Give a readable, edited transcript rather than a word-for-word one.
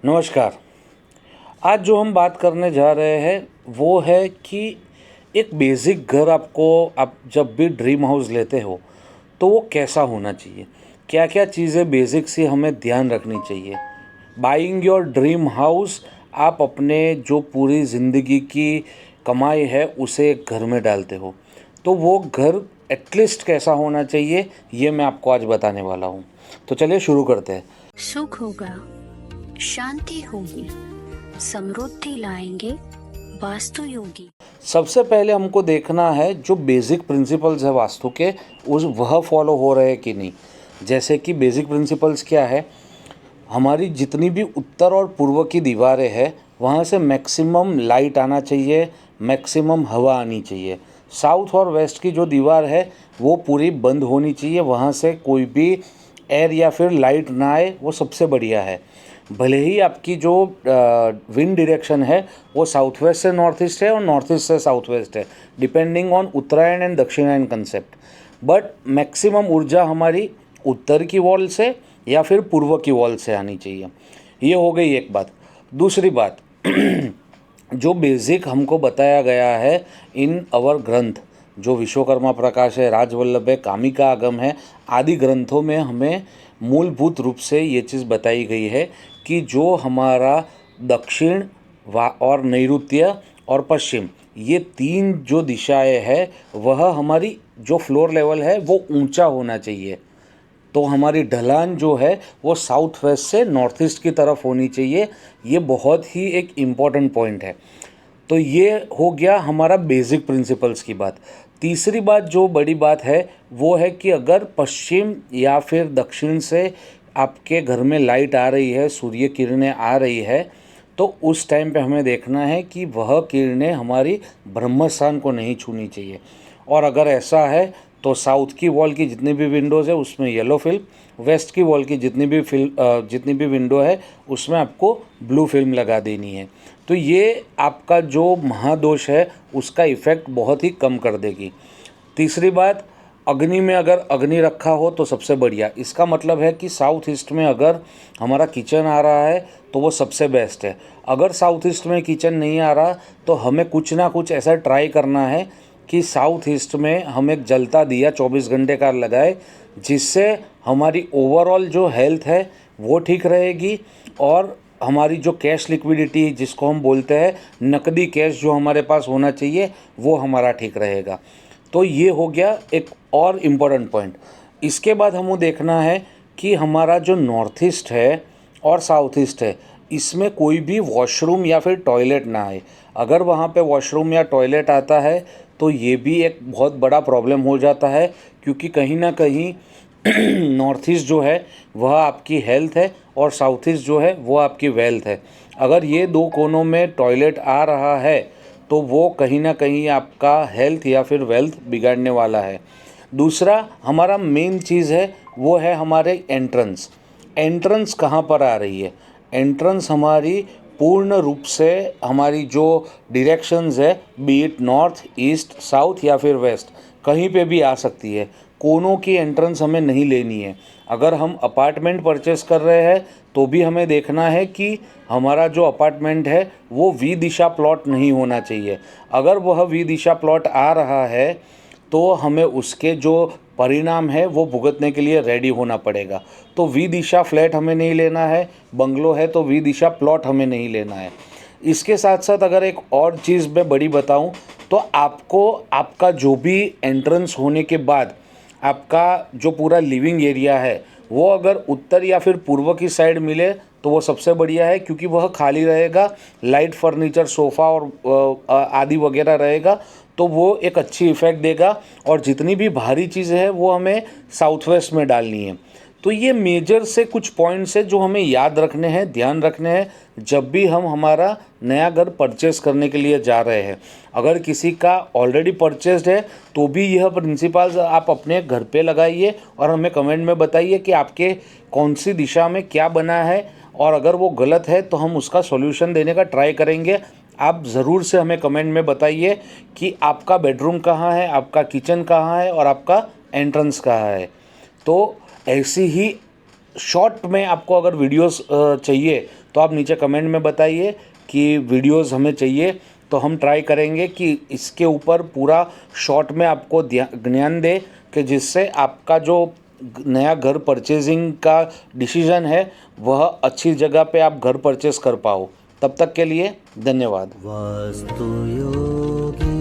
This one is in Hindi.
नमस्कार। आज जो हम बात करने जा रहे हैं वो है कि एक बेसिक घर आपको आप जब भी ड्रीम हाउस लेते हो तो वो कैसा होना चाहिए, क्या क्या चीज़ें बेसिक सी हमें ध्यान रखनी चाहिए। बाइंग योर ड्रीम हाउस, आप अपने जो पूरी ज़िंदगी की कमाई है उसे एक घर में डालते हो, तो वो घर एटलीस्ट कैसा होना चाहिए ये मैं आपको आज बताने वाला हूँ। तो चलिए शुरू करते हैं। सुख होगा, शांति होगी, समृद्धि लाएंगे वास्तु योगी। सबसे पहले हमको देखना है जो बेसिक प्रिंसिपल्स है वास्तु के, उस वह फॉलो हो रहे हैं कि नहीं। जैसे कि बेसिक प्रिंसिपल्स क्या है, हमारी जितनी भी उत्तर और पूर्व की दीवारें हैं वहाँ से मैक्सिमम लाइट आना चाहिए, मैक्सिमम हवा आनी चाहिए। साउथ और वेस्ट की जो दीवार है वो पूरी बंद होनी चाहिए, वहाँ से कोई भी एयर या फिर लाइट ना आए, वो सबसे बढ़िया है। भले ही आपकी जो विंड डायरेक्शन है वो साउथ वेस्ट से नॉर्थ ईस्ट है और नॉर्थ ईस्ट से साउथ वेस्ट है, डिपेंडिंग ऑन उत्तरायण एंड दक्षिणायन कंसेप्ट। बट मैक्सिमम ऊर्जा हमारी उत्तर की वॉल से या फिर पूर्व की वॉल से आनी चाहिए। ये हो गई एक बात। दूसरी बात जो बेसिक हमको बताया गया है इन अवर ग्रंथ, जो विश्वकर्मा प्रकाश है, राजवल्लभ है, कामिका आगम है, आदि ग्रंथों में हमें मूलभूत रूप से ये चीज़ बताई गई है कि जो हमारा दक्षिण और नैऋत्य और पश्चिम, ये तीन जो दिशाएं हैं वह हमारी जो फ्लोर लेवल है वो ऊंचा होना चाहिए। तो हमारी ढलान जो है वो साउथ वेस्ट से नॉर्थ ईस्ट की तरफ होनी चाहिए। ये बहुत ही एक इम्पॉर्टेंट पॉइंट है। तो ये हो गया हमारा बेसिक प्रिंसिपल्स की बात। तीसरी बात जो बड़ी बात है वो है कि अगर पश्चिम या फिर दक्षिण से आपके घर में लाइट आ रही है, सूर्य किरणें आ रही है, तो उस टाइम पे हमें देखना है कि वह किरणें हमारी ब्रह्मस्थान को नहीं छूनी चाहिए। और अगर ऐसा है तो साउथ की वॉल की जितनी भी विंडोज़ है उसमें येलो फिल्म, वेस्ट की वॉल की जितनी भी विंडो है उसमें आपको ब्लू फिल्म लगा देनी है। तो ये आपका जो महादोष है उसका इफ़ेक्ट बहुत ही कम कर देगी। तीसरी बात, अग्नि में अगर अग्नि रखा हो तो सबसे बढ़िया। इसका मतलब है कि साउथ ईस्ट में अगर हमारा किचन आ रहा है तो वो सबसे बेस्ट है। अगर साउथ ईस्ट में किचन नहीं आ रहा तो हमें कुछ ना कुछ ऐसा ट्राई करना है कि साउथ ईस्ट में हम एक जलता दिया 24 घंटे का लगाए, जिससे हमारी ओवरऑल जो हेल्थ है वो ठीक रहेगी और हमारी जो कैश लिक्विडिटी जिसको हम बोलते हैं नकदी कैश जो हमारे पास होना चाहिए वो हमारा ठीक रहेगा। तो ये हो गया एक और इम्पोर्टेंट पॉइंट। इसके बाद हमें देखना है कि हमारा जो नॉर्थ ईस्ट है और साउथ ईस्ट है इसमें कोई भी वॉशरूम या फिर टॉयलेट ना आए। अगर वहाँ पे वॉशरूम या टॉयलेट आता है तो ये भी एक बहुत बड़ा प्रॉब्लम हो जाता है, क्योंकि कहीं ना कहीं नॉर्थ ईस्ट जो है वह आपकी हेल्थ है और साउथ ईस्ट जो है वो आपकी वेल्थ है। अगर ये दो कोनों में टॉयलेट आ रहा है तो वो कहीं ना कहीं आपका हेल्थ या फिर वेल्थ बिगाड़ने वाला है। दूसरा हमारा मेन चीज़ है वो है हमारे एंट्रेंस। एंट्रेंस कहाँ पर आ रही है? एंट्रेंस हमारी पूर्ण रूप से हमारी जो डायरेक्शंस है, B it north, east, south या फिर वेस्ट, कहीं पे भी आ सकती है। कोनों की एंट्रेंस हमें नहीं लेनी है। अगर हम अपार्टमेंट परचेस कर रहे हैं तो भी हमें देखना है कि हमारा जो अपार्टमेंट है वो वी दिशा प्लॉट नहीं होना चाहिए। अगर वह वी दिशा प्लॉट आ रहा है तो हमें उसके जो परिणाम है वो भुगतने के लिए रेडी होना पड़ेगा। तो वी दिशा फ्लैट हमें नहीं लेना है, बंगलो है तो वी दिशा प्लॉट हमें नहीं लेना है। इसके साथ साथ अगर एक और चीज़ मैं बड़ी बताऊं तो आपको आपका जो भी एंट्रेंस होने के बाद आपका जो पूरा लिविंग एरिया है वो अगर उत्तर या फिर पूर्व की साइड मिले तो वो सबसे बढ़िया है, क्योंकि वह खाली रहेगा, लाइट फर्नीचर सोफ़ा और आदि वगैरह रहेगा, तो वो एक अच्छी इफ़ेक्ट देगा। और जितनी भी भारी चीज़ें हैं वो हमें साउथ वेस्ट में डालनी है। तो ये मेजर से कुछ पॉइंट्स है जो हमें याद रखने हैं, ध्यान रखने हैं जब भी हम हमारा नया घर परचेस करने के लिए जा रहे हैं। अगर किसी का ऑलरेडी परचेस्ड है तो भी यह प्रिंसिपल्स आप अपने घर पे लगाइए और हमें कमेंट में बताइए कि आपके कौन सी दिशा में क्या बना है, और अगर वो गलत है तो हम उसका सॉल्यूशन देने का ट्राई करेंगे। आप ज़रूर से हमें कमेंट में बताइए कि आपका बेडरूम कहाँ है, आपका किचन कहाँ है और आपका एंट्रेंस कहाँ है। तो ऐसी ही शॉर्ट में आपको अगर वीडियोस चाहिए तो आप नीचे कमेंट में बताइए कि वीडियोस हमें चाहिए, तो हम ट्राई करेंगे कि इसके ऊपर पूरा शॉर्ट में आपको ज्ञान दे कि जिससे आपका जो नया घर परचेजिंग का डिसीजन है वह अच्छी जगह पे आप घर परचेस कर पाओ। तब तक के लिए धन्यवाद। वास्तु योगी।